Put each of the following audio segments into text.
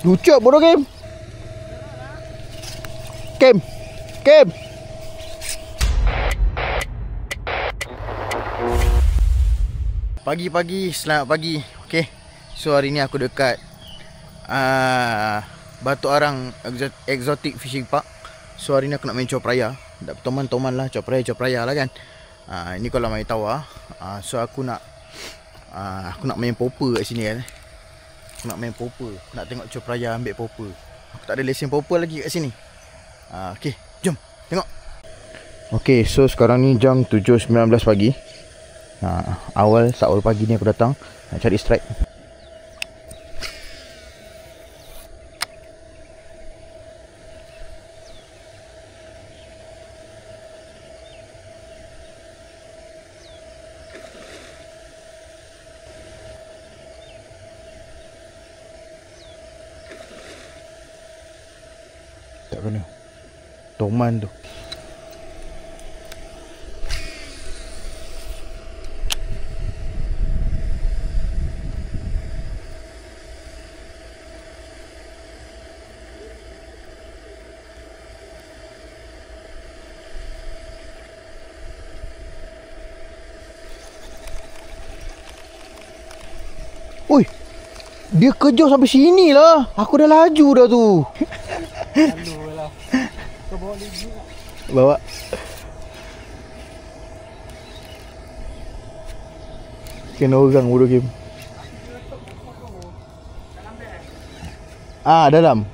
Lucut bodoh Kim. Kim. Kim. Pagi-pagi, selamat pagi. Okay, so hari ni aku dekat Batu Arang Exotic Fishing Park. So hari ni aku nak main copraya. Toman-toman lah, copraya lah kan. Ini kalau main tawa. So aku nak main popper kat sini kan. Aku nak main popper, nak tengok copraya ambil popper. Aku tak ada lesen popper lagi kat sini. Okay, jom tengok. Okay, so sekarang ni jam 7.19 pagi. Awal pagi ni aku datang nak cari strike. Tak kena. Toman tu. Oi, dia kejar sampai sini lah. Aku dah laju dah tu. Lalu lah. Kau bawa lagi tak? Bawa. Kena orang bodoh Kim. Dalam.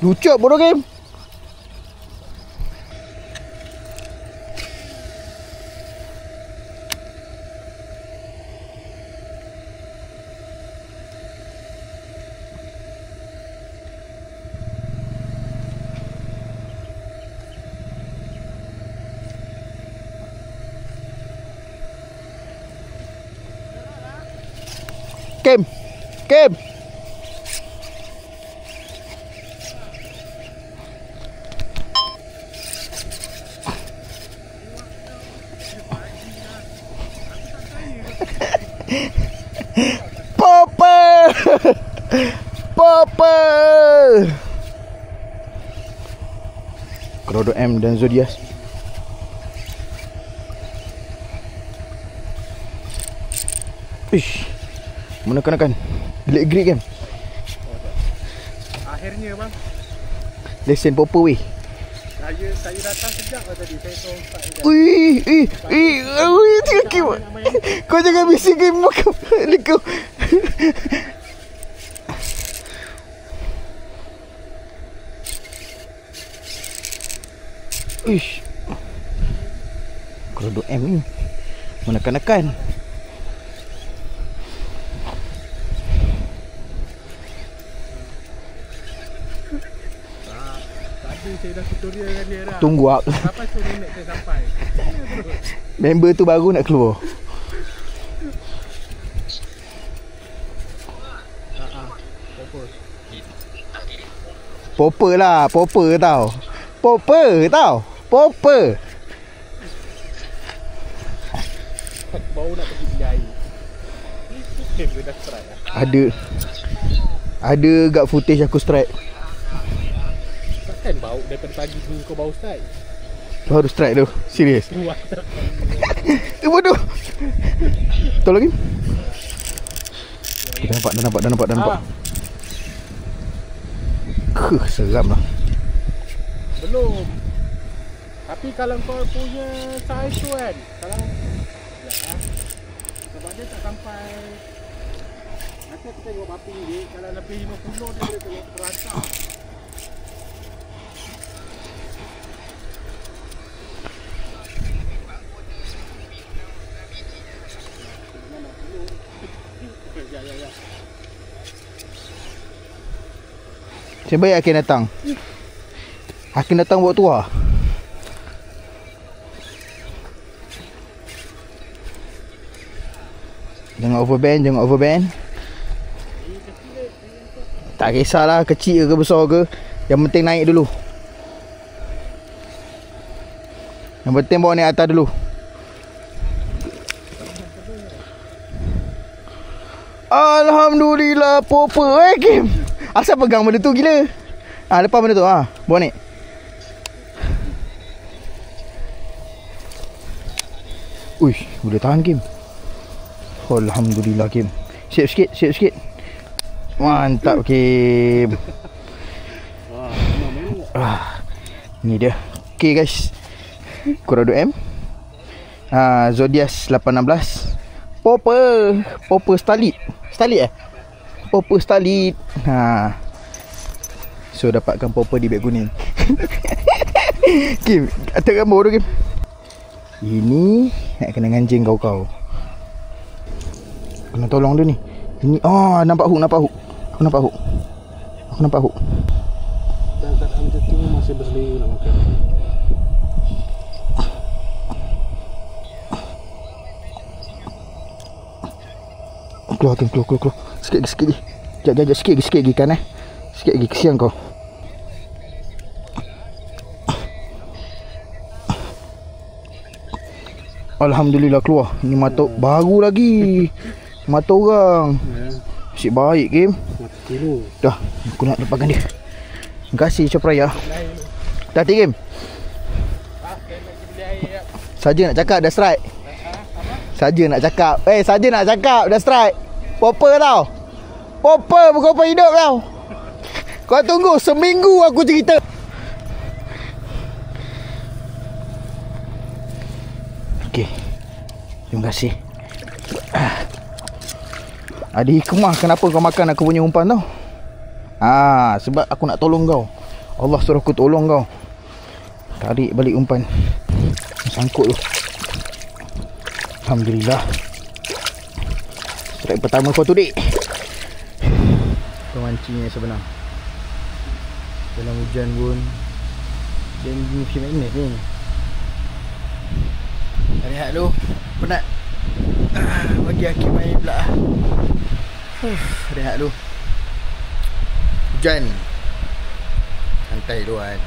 Lucut bodoh Kim. Kim. Kim. Popper. Popper. Krodo M dan Zodias. Ish. Menekan-nekan. Leg grip kan? Akhirnya bang. Lesen popper weh. Saya datang sejak lah tadi. Saya tahu start ni. Kim. Kau jangan bising Kim. Kau. Ish. Krodo M ni menekan-nekan. Tadi saya dah tutorial dengan dia dah. Tunggu ah. Sampai 10 minit saya sampai. Member tu baru nak keluar. Popper lah, popper tau. Popper tau. Popper. Baru nak pergi beli air. Dia dah strike lah. Ada gak footage aku strike. Takkan bau daripada pagi dulu kau bau strike. Baru strike tu. Serius. Tu bodoh. Tolong Kim. Dah nampak. Seram lah. Belum. Tapi kalau kau punya size tu kan, kalau sebab dia tak sampai. Nanti aku tengok api ni, kalau lebih 50 dia boleh tengok terancam. Ya. Saya baik Hakim datang. Hakim datang buat tua. Jangan overbend. Tak kisahlah kecil ke besar ke, yang penting naik dulu. Yang penting bawa naik atas dulu. Alhamdulillah, popa Kim. Asal pegang benda tu gila. Lepas benda tu, bawa naik. Uish, boleh tahan Kim. Alhamdulillah Kim. Siap sikit. Mantap Kim. Ni dia. Okay guys, kurang 2M. Zodias 816. Popper Starlit. Popper Starlit. So dapatkan popper di beg kuning. Kim, atas gambar tu Kim. Ini nak kena ngancing kau. Kena tolong dia ni. Ini nampak hook. Aku nampak hook. Dan keadaan macam tu masih berseling nak makan. Keluar. Sikit lagi. Sekejap, sikit lagi kan Sikit lagi, kesian kau. Alhamdulillah keluar. Ni mata baru lagi. Mata orang. Asyik baik Kim. Dah, aku nak lepaskan dia. Terima kasih Copraya. Dah Kim. Saja nak cakap dah strike. Saja nak cakap dah strike. Popper tau. Popper bukan apa hidup tau. Kau tunggu seminggu aku cerita. Okey. Terima kasih. Ada hikmah kenapa kau makan aku punya umpan tau. Sebab aku nak tolong kau. Allah suruh aku tolong kau. Tarik balik umpan. Sangkut tu. Alhamdulillah. Strike pertama for today. Pemancingnya sebenar. Dalam hujan pun dia ni film magnet ni. Rehat dulu. Penat. Bagi Hakim main pula. Rehat dulu. Hujan. Santai dulu kan.